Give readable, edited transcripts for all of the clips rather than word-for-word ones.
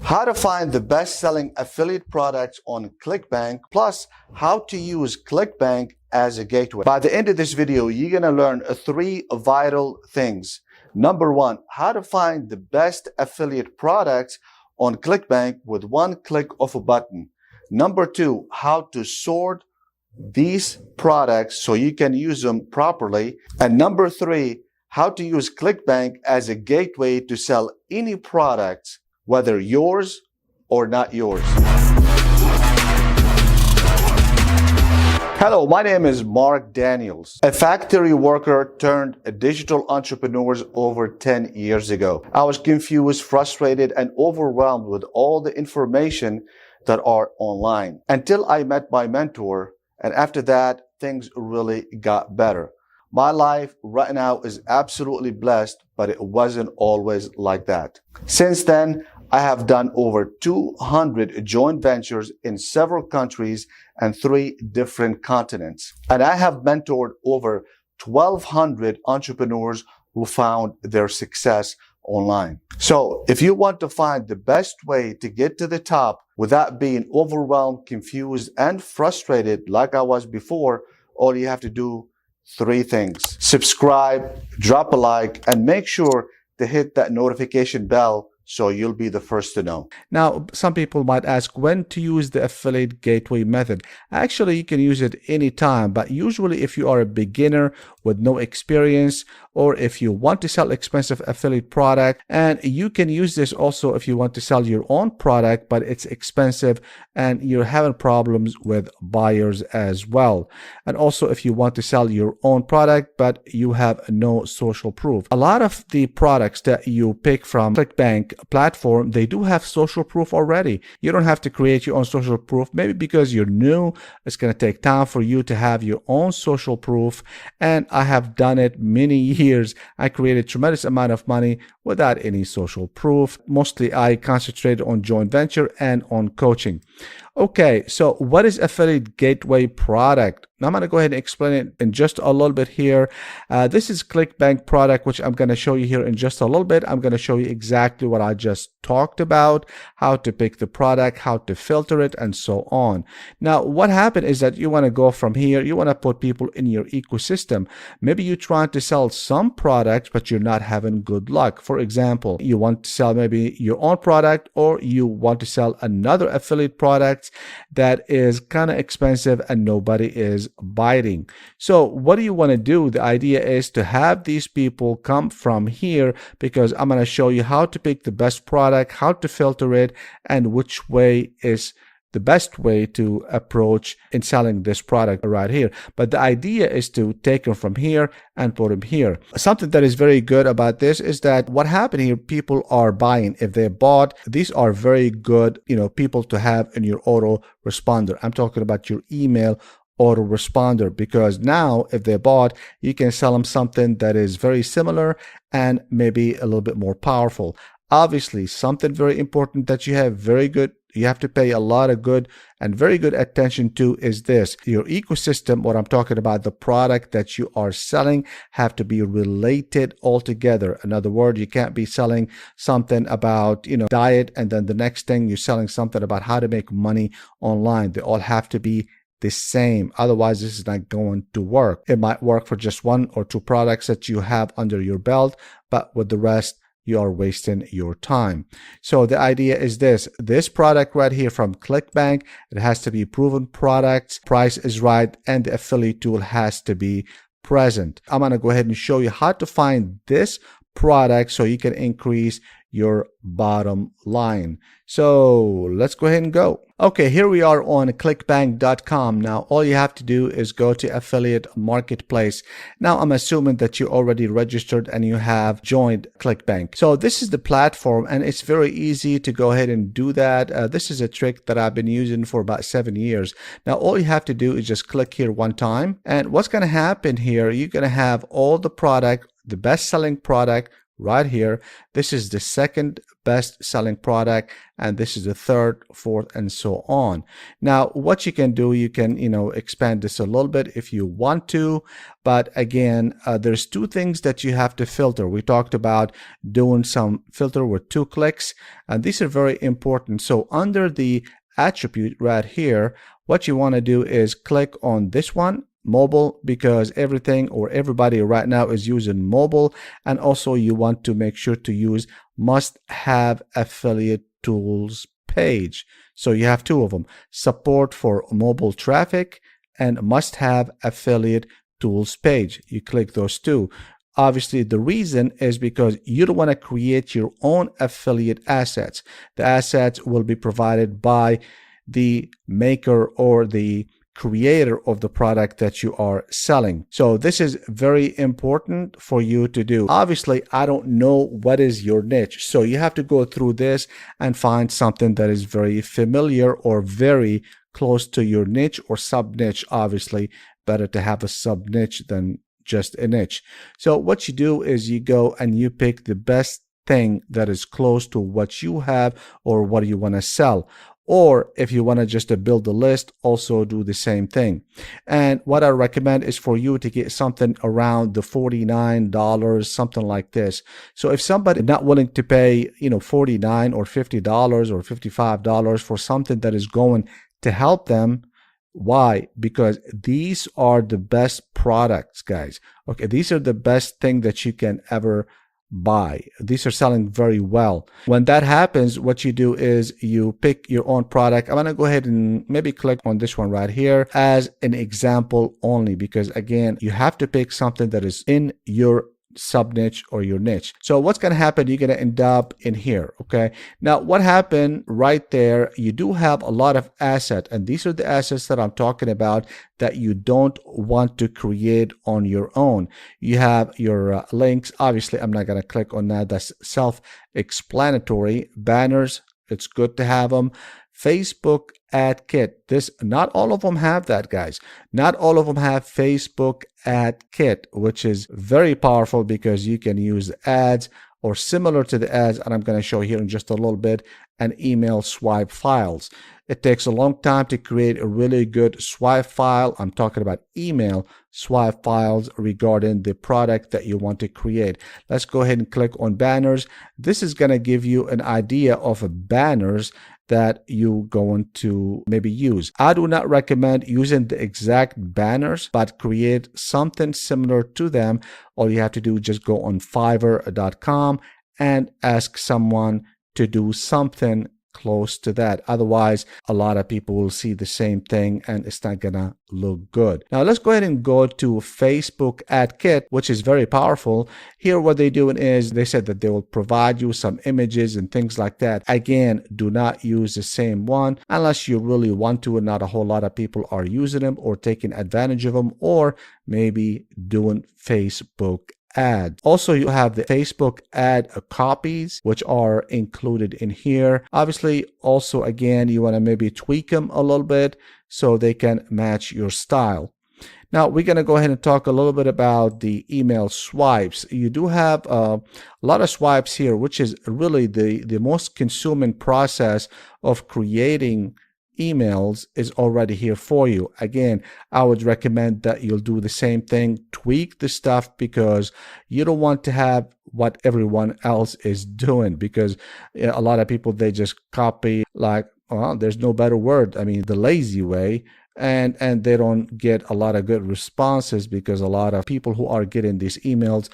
how to find the best-selling affiliate products on ClickBank, plus how to use ClickBank as a gateway. By the end of this video, you're going to learn three vital things. Number one, how to find the best affiliate products on ClickBank with one click of a button. Number two, how to sort these products so you can use them properly. And number three, how to use ClickBank as a gateway to sell any products, whether yours or not yours. Hello, my name is Mark Daniels, a factory worker turned a digital entrepreneur over 10 years ago. I was confused, frustrated, and overwhelmed with all the information that are online until I met my mentor. And after that, things really got better. My life right now is absolutely blessed, but it wasn't always like that. Since then, I have done over 200 joint ventures in several countries and 3 different continents. And I have mentored over 1,200 entrepreneurs who found their success online. So if you want to find the best way to get to the top without being overwhelmed, confused, and frustrated like I was before, all you have to do 3 things. Subscribe, drop a like, and make sure to hit that notification bell so you'll be the first to know. Now, some people might ask when to use the affiliate gateway method. Actually, you can use it anytime, but usually if you are a beginner with no experience, or if you want to sell expensive affiliate product, and you can use this also if you want to sell your own product, but it's expensive and you're having problems with buyers as well. And also if you want to sell your own product, but you have no social proof. A lot of the products that you pick from ClickBank platform, they do have social proof already. You don't have to create your own social proof, maybe because you're new. It's going to take time for you to have your own social proof. And I have done it many years. I created a tremendous amount of money without any social proof. Mostly I concentrated on joint venture and on coaching. Okay, so what is affiliate gateway product? Now I'm going to go ahead and explain it in just a little bit here. This is ClickBank product, which I'm going to show you here in just a little bit. I'm going to show you exactly what I just talked about, how to pick the product, how to filter it, and so on. Now, what happened is that you want to go from here. You want to put people in your ecosystem. Maybe you're trying to sell some products, but you're not having good luck. For example, you want to sell maybe your own product, or you want to sell another affiliate product that is kind of expensive and nobody is biting. So what do you want to do? The idea is to have these people come from here, because I'm going to show you how to pick the best product, how to filter it, and which way is the best way to approach in selling this product right here. But the idea is to take them from here and put them here. Something that is very good about this is that what happened here, people are buying. If they bought, these are very good, people to have in your autoresponder. I'm talking about your email autoresponder, because now if they bought, you can sell them something that is very similar and maybe a little bit more powerful. Obviously, something very important that you have to pay a lot of good and very good attention to is this. Your ecosystem, what I'm talking about, the product that you are selling, have to be related altogether. In other words, you can't be selling something about, diet, and then the next thing you're selling something about how to make money online. They all have to be the same. Otherwise, this is not going to work. It might work for just 1 or 2 products that you have under your belt, but with the rest, you are wasting your time. So the idea is this product right here from ClickBank, it has to be proven product, price is right, and the affiliate tool has to be present. I'm going to go ahead and show you how to find this product so you can increase your bottom line. So let's go ahead and go. Okay, here we are on clickbank.com. Now, all you have to do is go to affiliate marketplace. Now, I'm assuming that you already registered and you have joined ClickBank. So this is the platform, and it's very easy to go ahead and do that. This is a trick that I've been using for about 7 years. Now, all you have to do is just click here one time. And what's going to happen here, you're going to have all the product, the best selling product right here. This is the second best selling product, and this is the third, fourth, and so on. Now, what you can do, you can, expand this a little bit if you want to, but again, there's two things that you have to filter. We talked about doing some filter with 2 clicks, and these are very important. So under the attribute right here, what you want to do is click on this one, mobile, because everything or everybody right now is using mobile. And also you want to make sure to use must have affiliate tools page. So you have 2 of them, support for mobile traffic and must have affiliate tools page. You click those 2. Obviously, the reason is because you don't want to create your own affiliate assets. The assets will be provided by the maker or the creator of the product that you are selling. So this is very important for you to do. Obviously, I don't know what is your niche. So you have to go through this and find something that is very familiar or very close to your niche or sub niche. Obviously, better to have a sub niche than just a niche. So what you do is you go and you pick the best thing that is close to what you have or what you want to sell. Or if you want to just build a list, also do the same thing. And what I recommend is for you to get something around the $49, something like this. So if somebody is not willing to pay, $49 or $50 or $55 for something that is going to help them, why? Because these are the best products, guys. Okay, these are the best thing that you can ever buy. These are selling very well. When that happens, what you do is you pick your own product. I'm going to go ahead and maybe click on this one right here as an example only, because again, you have to pick something that is in your sub niche or your niche. So what's going to happen, you're going to end up in here. Okay, now what happened right there, you do have a lot of assets, and these are the assets that I'm talking about that you don't want to create on your own. You have your links. Obviously, I'm not going to click on that. That's self-explanatory. Banners, it's good to have them. Facebook ad kit. This, not all of them have that, guys. Not all of them have Facebook ad kit, which is very powerful because you can use ads or similar to the ads, and I'm going to show here in just a little bit, and email swipe files. It takes a long time to create a really good swipe file. I'm talking about email swipe files regarding the product that you want to create. Let's go ahead and click on banners. This is going to give you an idea of banners that you're going to maybe use. I do not recommend using the exact banners, but create something similar to them. All you have to do is just go on Fiverr.com and ask someone to do something close to that. Otherwise, a lot of people will see the same thing and it's not gonna look good. Now let's go ahead and go to Facebook ad kit, which is very powerful. Here what they're doing is they said that they will provide you some images and things like that. Again, do not use the same one unless you really want to and not a whole lot of people are using them or taking advantage of them, or maybe doing Facebook ad. Also, you have the Facebook ad copies, which are included in here. Obviously, also, again, you want to maybe tweak them a little bit so they can match your style. Now, we're going to go ahead and talk a little bit about the email swipes. You do have a lot of swipes here, which is really the most consuming process of creating emails is already here for you. Again, I would recommend that you'll do the same thing, tweak the stuff, because you don't want to have what everyone else is doing, because a lot of people, they just copy, like, well, there's no better word, I mean, the lazy way, and they don't get a lot of good responses because a lot of people who are getting these emails,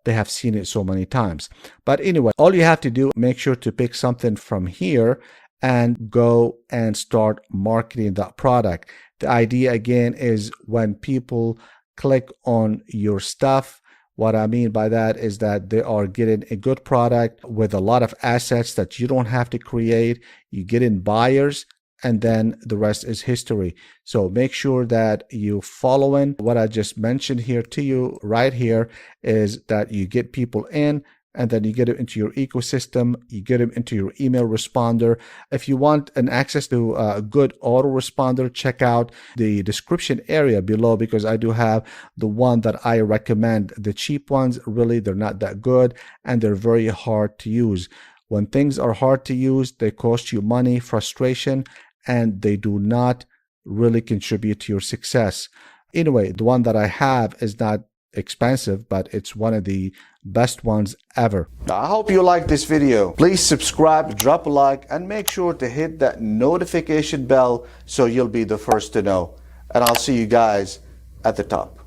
they have seen it so many times. But anyway, all you have to do, make sure to pick something from here and go and start marketing that product. The idea again is when people click on your stuff, what I mean by that is that they are getting a good product with a lot of assets that you don't have to create. You get in buyers, and then the rest is history. So make sure that you following what I just mentioned here to you right here, is that you get people in, and then you get it into your ecosystem, you get them into your email responder. If you want an access to a good autoresponder, check out the description area below, because I do have the one that I recommend. The cheap ones, really, they're not that good, and they're very hard to use. When things are hard to use, they cost you money, frustration, and they do not really contribute to your success. Anyway, the one that I have is not expensive, but it's one of the best ones ever. I hope you liked this video. Please subscribe, drop a like, and make sure to hit that notification bell so you'll be the first to know. And I'll see you guys at the top.